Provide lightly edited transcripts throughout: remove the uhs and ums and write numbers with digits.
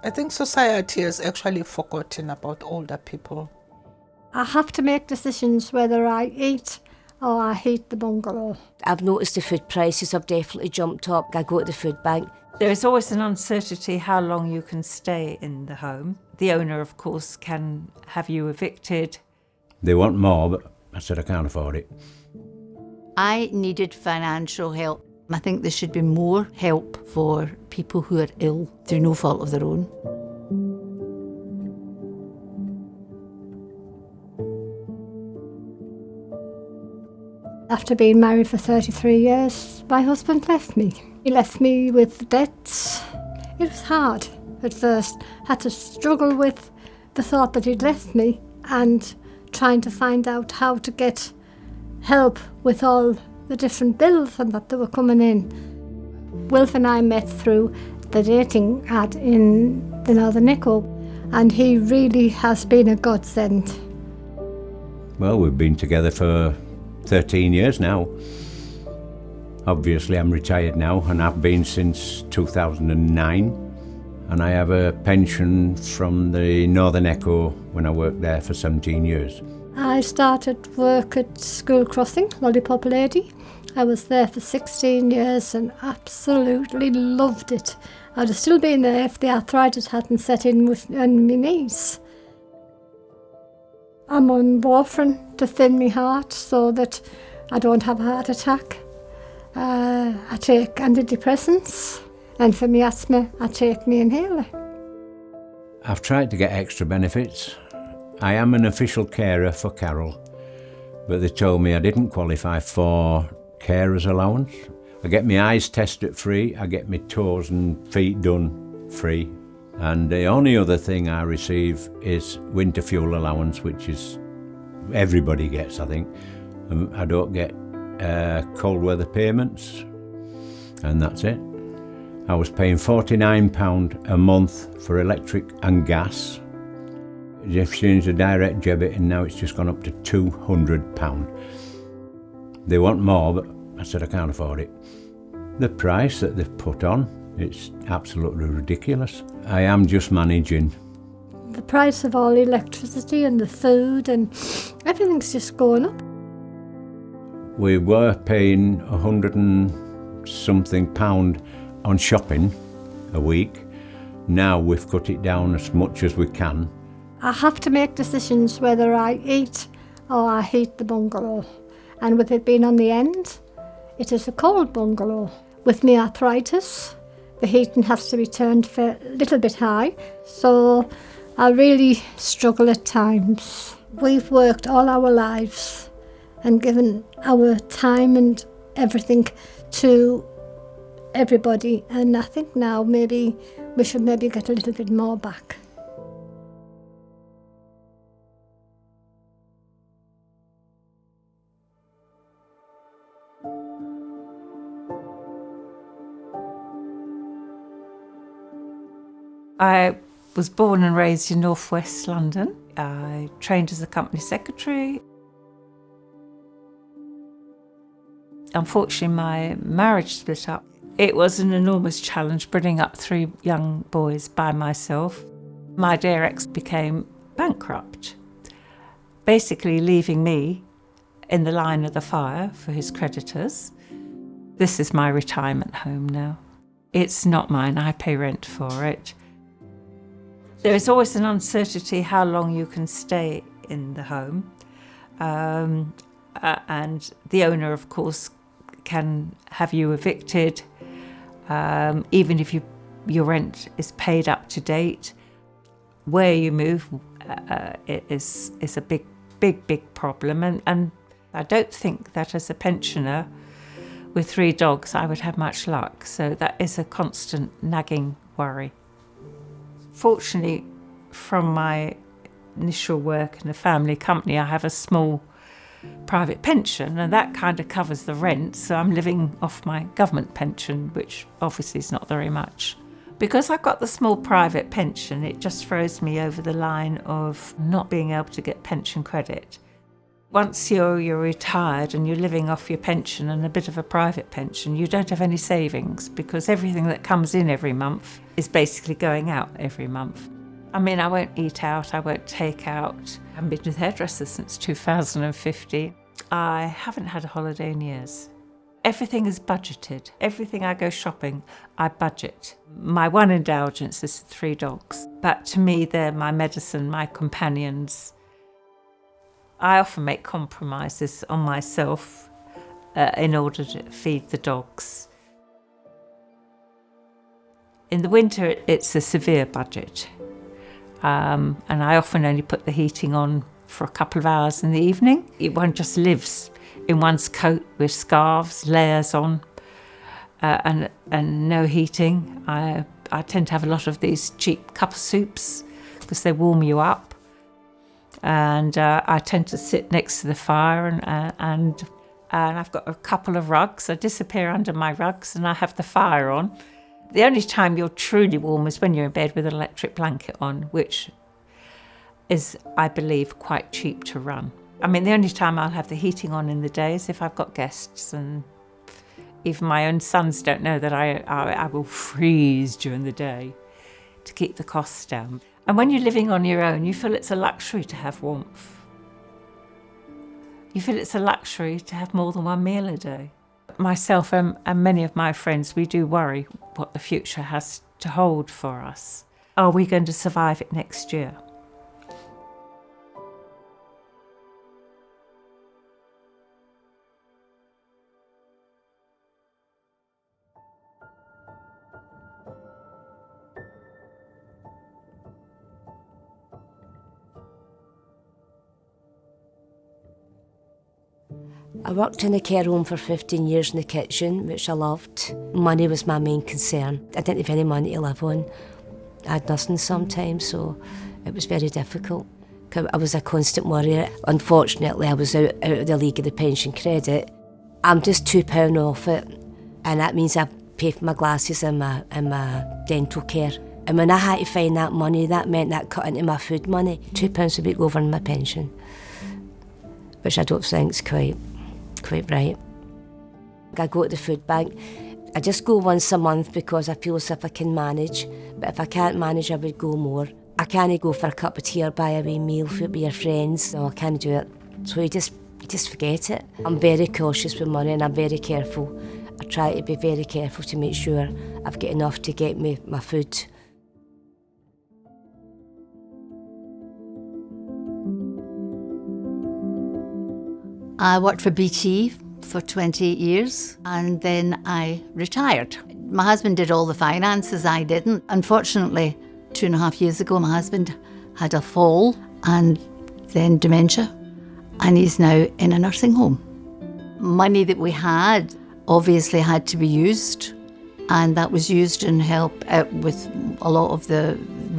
I think society has actually forgotten about older people. I have to make decisions whether I eat or I heat the bungalow. I've noticed the food prices have definitely jumped up. I go to the food bank. There is always an uncertainty how long you can stay in the home. The owner, of course, can have you evicted. They want more, but I said I can't afford it. I needed financial help. I think there should be more help for people who are ill through no fault of their own. After being married for 33 years, my husband left me. He left me with debts. It was hard at first. Had to struggle with the thought that he'd left me and trying to find out how to get help with all the different bills and that they were coming in. Wilf and I met through the dating ad in the Northern Echo, and he really has been a godsend. Well, we've been together for 13 years now. Obviously, I'm retired now, and I've been since 2009. And I have a pension from the Northern Echo when I worked there for 17 years. I started work at School Crossing, Lollipop Lady. I was there for 16 years and absolutely loved it. I'd have still been there if the arthritis hadn't set in with my knees. I'm on warfarin to thin my heart so that I don't have a heart attack. I take antidepressants, and for my asthma I take my inhaler. I've tried to get extra benefits. I am an official carer for Carol, but they told me I didn't qualify for carer's allowance. I get my eyes tested free, I get my toes and feet done free, and the only other thing I receive is winter fuel allowance, which is everybody gets, I think. I don't get cold weather payments, and that's it. I was paying £49 a month for electric and gas. They've changed the direct debit and now it's just gone up to £200. They want more, but I said I can't afford it. The price that they've put on, it's absolutely ridiculous. I am just managing. The price of all electricity and the food and everything's just going up. We were paying £100 and something on shopping a week. Now we've cut it down as much as we can. I have to make decisions whether I eat or I heat the bungalow. And with it being on the end, it is a cold bungalow. With my arthritis, the heating has to be turned a little bit high, so I really struggle at times. We've worked all our lives and given our time and everything to everybody, and I think now maybe we should get a little bit more back. I was born and raised in North West London. I trained as a company secretary. Unfortunately, my marriage split up. It was an enormous challenge bringing up 3 young boys by myself. My dear ex became bankrupt, basically leaving me in the line of the fire for his creditors. This is my retirement home now. It's not mine, I pay rent for it. There is always an uncertainty how long you can stay in the home. And the owner, of course, can have you evicted, even if your rent is paid up to date. Where you move is a big problem. And I don't think that as a pensioner with 3 dogs, I would have much luck. So that is a constant nagging worry. Fortunately, from my initial work in a family company, I have a small private pension, and that kind of covers the rent, so I'm living off my government pension, which obviously is not very much. Because I've got the small private pension, it just throws me over the line of not being able to get pension credit. Once you're retired and you're living off your pension and a bit of a private pension, you don't have any savings because everything that comes in every month is basically going out every month. I mean, I won't eat out, I won't take out. I haven't been to the hairdresser since 2015. I haven't had a holiday in years. Everything is budgeted. Everything I go shopping, I budget. My one indulgence is 3 dogs, but to me they're my medicine, my companions. I often make compromises on myself in order to feed the dogs. In the winter, it's a severe budget, and I often only put the heating on for a couple of hours in the evening. One just lives in one's coat with scarves, layers on, and no heating. I tend to have a lot of these cheap cup soups because they warm you up. And I tend to sit next to the fire and I've got a couple of rugs. I disappear under my rugs and I have the fire on. The only time you're truly warm is when you're in bed with an electric blanket on, which is, I believe, quite cheap to run. I mean, the only time I'll have the heating on in the day is if I've got guests, and even my own sons don't know that I will freeze during the day to keep the costs down. And when you're living on your own, you feel it's a luxury to have warmth. You feel it's a luxury to have more than one meal a day. Myself and many of my friends, we do worry what the future has to hold for us. Are we going to survive it next year? I worked in a care home for 15 years in the kitchen, which I loved. Money was my main concern. I didn't have any money to live on. I had nothing sometimes, so it was very difficult. I was a constant worrier. Unfortunately, I was out of the league of the pension credit. I'm just £2 off it, and that means I pay for my glasses and my dental care. And when I had to find that money, that meant that cut into my food money. £2 a week over in my pension, which I don't think's quite right. I go to the food bank. I just go once a month because I feel as if I can manage, but if I can't manage I would go more. I can't go for a cup of tea or buy a wee meal with your friends. No, I can't do it. So you just forget it. I'm very cautious with money and I'm very careful. I try to be very careful to make sure I've got enough to get me my food. I worked for BT for 28 years and then I retired. My husband did all the finances, I didn't. Unfortunately, 2.5 years ago, my husband had a fall and then dementia, and he's now in a nursing home. Money that we had obviously had to be used, and that was used in help out with a lot of the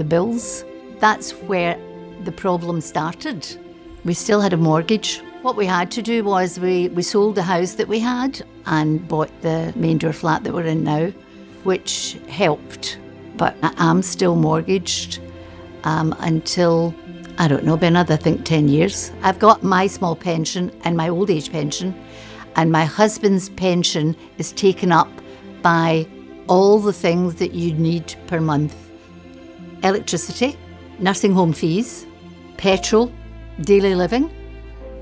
bills. That's where the problem started. We still had a mortgage. What we had to do was we sold the house that we had and bought the main door flat that we're in now, which helped. But I am still mortgaged until, I don't know, been another, I think, 10 years. I've got my small pension and my old age pension, and my husband's pension is taken up by all the things that you need per month. Electricity, nursing home fees, petrol, daily living,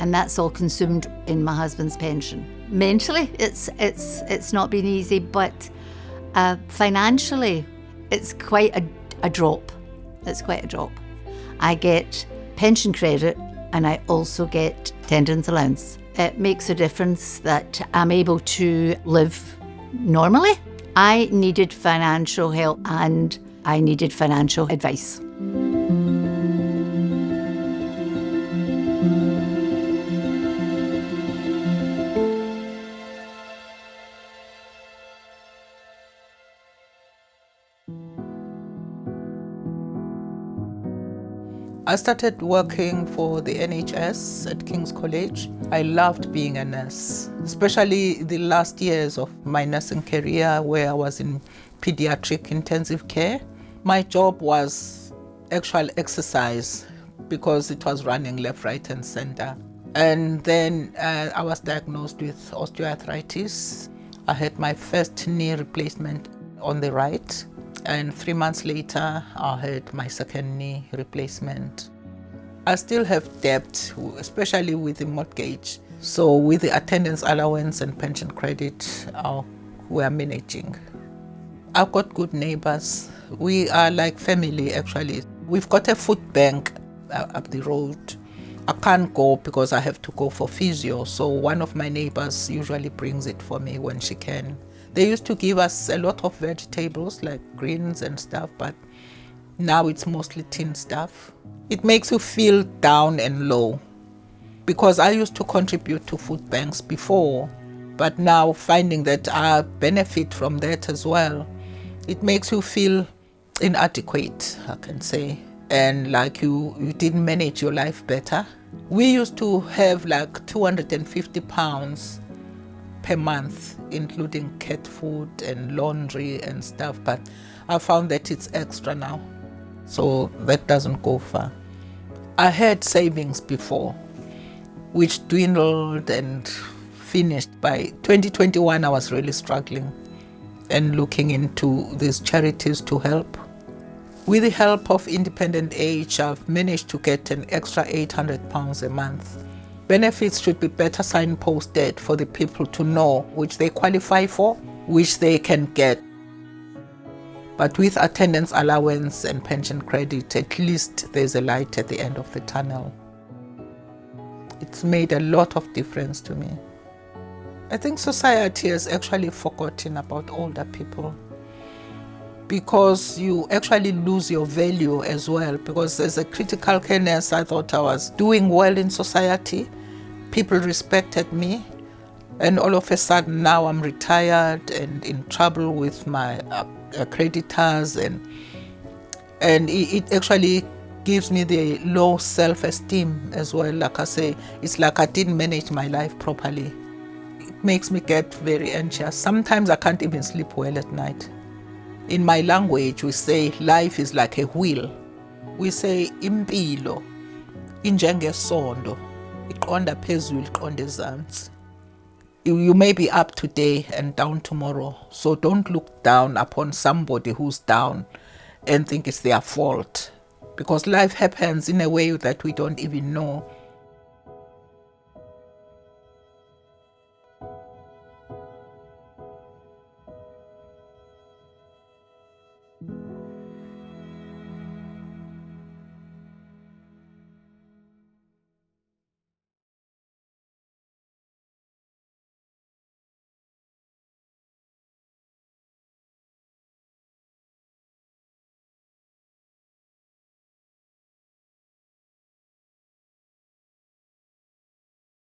and that's all consumed in my husband's pension. Mentally, it's not been easy, but financially, it's quite a drop. It's quite a drop. I get pension credit and I also get attendance allowance. It makes a difference that I'm able to live normally. I needed financial help and I needed financial advice. I started working for the NHS at King's College. I loved being a nurse, especially the last years of my nursing career where I was in pediatric intensive care. My job was actual exercise because it was running left, right and center. And then I was diagnosed with osteoarthritis. I had my first knee replacement on the right, and 3 months later I had my second knee replacement. I still have debt, especially with the mortgage. So with the attendance allowance and pension credit, we are managing. I've got good neighbors. We are like family, actually. We've got a food bank up the road. I can't go because I have to go for physio, so one of my neighbors usually brings it for me when she can. They used to give us a lot of vegetables like greens and stuff, but now it's mostly tin stuff. It makes you feel down and low because I used to contribute to food banks before, but now finding that I benefit from that as well, it makes you feel inadequate, I can say, and like you didn't manage your life better. We used to have like 250 pounds per month, including cat food and laundry and stuff, but I found that it's extra now, so that doesn't go far. I had savings before, which dwindled and finished. By 2021, I was really struggling and looking into these charities to help. With the help of Independent Age, I've managed to get an extra £800 a month. Benefits should be better signposted for the people to know which they qualify for, which they can get. But with attendance allowance and pension credit, at least there's a light at the end of the tunnel. It's made a lot of difference to me. I think society has actually forgotten about older people, because you actually lose your value as well. Because as a critical care nurse, I thought I was doing well in society. People respected me. And all of a sudden now I'm retired and in trouble with my creditors, and it actually gives me the low self-esteem as well. Like I say, it's like I didn't manage my life properly. It makes me get very anxious. Sometimes I can't even sleep well at night. In my language, we say life is like a wheel. We say impilo injengesondo, iqonda phezulu iqonda ezantsi. You may be up today and down tomorrow, so don't look down upon somebody who's down and think it's their fault, because life happens in a way that we don't even know.